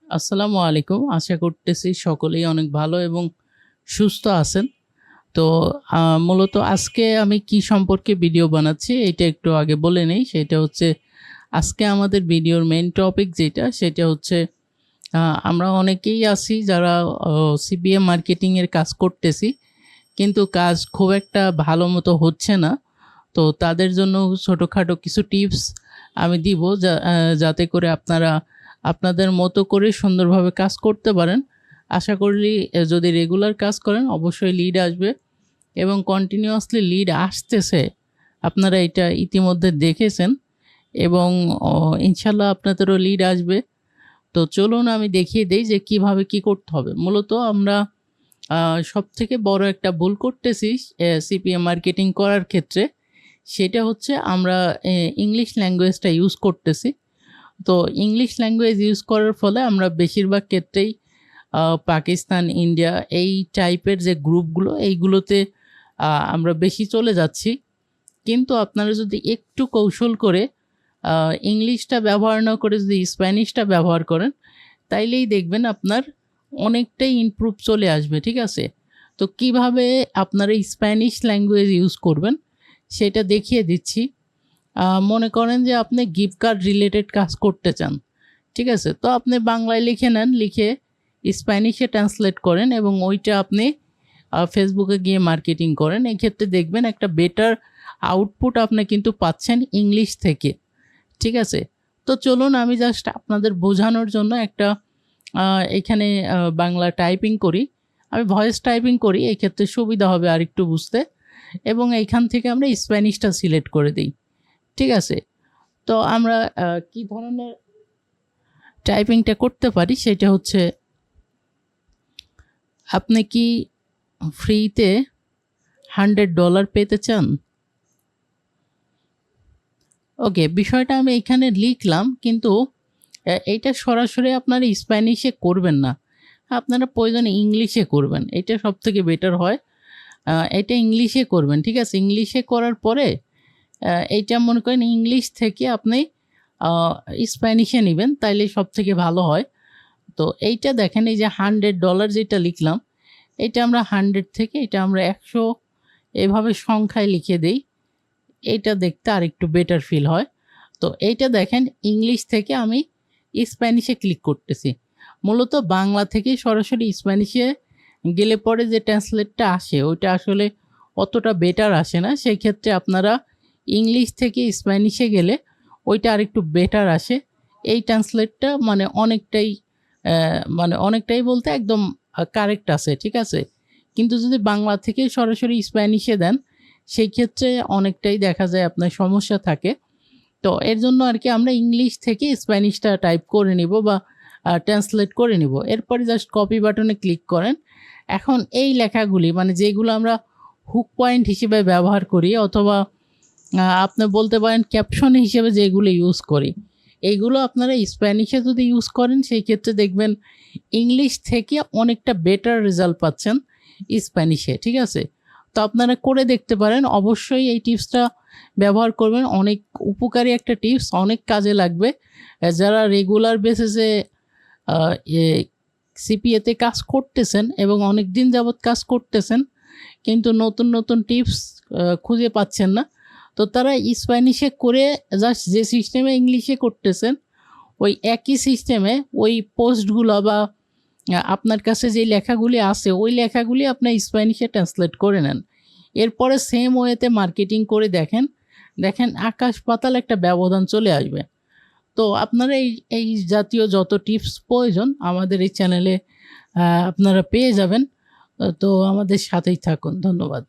আসসালামু আলাইকুম। আশা করতেছি সকলেই অনেক ভালো এবং সুস্থ আছেন। তো মূলত আজকে আমি কি সম্পর্কে ভিডিও বানাচ্ছি এটা একটু আগে বলে নেই। সেটা হচ্ছে আজকে আমাদের ভিডিওর মেইন টপিক যেটা সেটা হচ্ছে আ আমরা অনেকেই আছি যারা অ সিপিএ মার্কেটিং এর কাজ করতেছি। কিন্তু কাজ খুব একটা ভালো মতো হচ্ছে না। তো তাদের জন্য ছোটখাটো কিছু টিপস আমি দিব যাতে করে আপনারা আপনাদের মতো করে সুন্দরভাবে কাজ করতে পারেন। আশা করি যদি রেগুলার কাজ করেন অবশ্যই লিড আসবে এবং কন্টিনিউয়াসলি লিড আসতেছে। আপনারা এটা ইতিমধ্যে দেখেছেন এবং অ ইনশাআল্লাহ আপনাদেরও লিড আসবে। তো চলুন আমি দেখিয়ে দেই যে কিভাবে কি করতে হবে। মূলত আমরা আ সবথেকে বড় একটা ভুল করতেছি সিপিএ মার্কেটিং করার ক্ষেত্রে। সেটা হচ্ছে আমরা ইংলিশ ল্যাঙ্গুয়েজটা ইউজ করতেছি। তো ইংলিশ ল্যাঙ্গুয়েজ ইউজ করার ফলে আমরা বেশিরভাগ ক্ষেত্রেই পাকিস্তান, ইন্ডিয়া এই টাইপের যে গ্রুপগুলো এইগুলোতে আমরা বেশি চলে যাচ্ছি। কিন্তু আপনারা যদি একটু কৌশল করে আ ইংলিশটা ব্যবহার না করে যদি স্প্যানিশটা ব্যবহার করেন, তাইলেই দেখবেন আপনার অনেকটাই ইমপ্রুভ চলে আসবে। ঠিক আছে? তো কিভাবে আপনারা স্প্যানিশ ল্যাঙ্গুয়েজ ইউজ করবেন সেটা দেখিয়ে দিচ্ছি। মনে করেন যে আপনি গিফট কার্ড রিলেটেড কাজ করতে চান। ঠিক আছে? তো আপনি বাংলায় লিখে নেন, লিখে স্প্যানিশে ট্রান্সলেট করেন এবং ওইটা আপনি ফেসবুকে গিয়ে মার্কেটিং করেন। এক্ষেত্রে দেখবেন একটা বেটার আউটপুট আপনি কিন্তু পাচ্ছেন ইংলিশ থেকে। ঠিক আছে? তো চলুন আমি জাস্ট আপনাদের বোঝানোর জন্য একটা এখানে বাংলা টাইপিং করি। আমি ভয়েস টাইপিং করি, এক্ষেত্রে সুবিধা হবে আরেকটু বুঝতে এবং এইখান থেকে আমরা স্প্যানিশটা সিলেক্ট করে দেই। ঠিক আছে? তো আমরা কি ধরনের টাইপিংটা করতে পারি সেটা হচ্ছে, আপনি কি ফ্রিতে $100 পেতে চান? ওকে, বিষয়টা আমি এখানে লিখলাম কিন্তু এইটা সরাসরি আপনারা স্প্যানিশে করবেন না। আপনারা প্রয়োজনে ইংলিশে করবেন। এটা সবথেকে বেটার হয়। এটা ইংলিশে করবেন। ঠিক আছে? ইংলিশে করার পরে এইটা মনে করেন ইংলিশ থেকে আপনি আ স্প্যানিশে নিবেন তাইলে সবথেকে ভালো হয়। তো এইটা দেখেন, এই যে $100 যেটা লিখলাম, এটা আমরা 100 থেকে এটা আমরা 100 এভাবে সংখ্যায় লিখে দেই। এইটা দেখতে আরেকটু বেটার ফিল হয়। তো এইটা দেখেন ইংলিশ থেকে আমি স্প্যানিশে ক্লিক করতেছি। মূলত বাংলা থেকে সরাসরি স্প্যানিশে গেলে পরে যে ট্রান্সলেটটা আসে ওইটা আসলে অতটা বেটার আসে না। সেই ক্ষেত্রে আপনারা ইংলিশ থেকে স্প্যানিশে গেলে ওইটা আরেকটু বেটার আসে। এই ট্রান্সলেটটা মানে অনেকটাই বলতে একদম কারেক্ট আছে। ঠিক আছে? কিন্তু যদি বাংলা থেকে সরাসরি স্প্যানিশে দেন সেই ক্ষেত্রে অনেকটাই দেখা যায় আপনার সমস্যা থাকে। তো এর জন্য আরকি আমরা ইংলিশ থেকে স্প্যানিশটা টাইপ করে নিব বা ট্রান্সলেট করে নিব। এরপরে জাস্ট কপি বাটনে ক্লিক করেন। এখন এই লেখাগুলি মানে যেগুলো আমরা হুক পয়েন্ট হিসেবে ব্যবহার করি অথবা আপনি বলতে পারেন ক্যাপশন হিসেবে যেগুলো ইউজ করি, এইগুলো আপনারা স্প্যানিশে যদি ইউজ করেন সেই ক্ষেত্রে দেখবেন ইংলিশ থেকে অনেকটা বেটার রেজাল্ট পাচ্ছেন স্প্যানিশে। ঠিক আছে? তো আপনারা করে দেখতে পারেন। অবশ্যই এই টিপসটা ব্যবহার করবেন। অনেক উপকারী একটা টিপস, অনেক কাজে লাগবে। যারা রেগুলার বেসিসে আ এ সিপিএতে কাজ করতেছেন এবং অনেকদিন যাবৎ কাজ করতেছেন কিন্তু নতুন টিপস খুঁজে পাচ্ছেন না। তো তারা স্প্যানিশে করে জাস্ট যে সিস্টেমে ইংলিশে করতেছেন ওই একই সিস্টেমে ওই পোস্টগুলো বা আপনার কাছে যে লেখাগুলি আছে ওই লেখাগুলি আপনার স্প্যানিশে ট্রান্সলেট করে নেন। এরপরে সেম ওয়েতে মার্কেটিং করে দেখেন, দেখেন আকাশ পাতাল একটা ব্যবধান চলে আসবে। তো আপনারা এই জাতীয় যত টিপস প্রয়োজন আমাদের এই চ্যানেলে আপনারা পেয়ে যাবেন। তো আমাদের সাথেই থাকুন। ধন্যবাদ।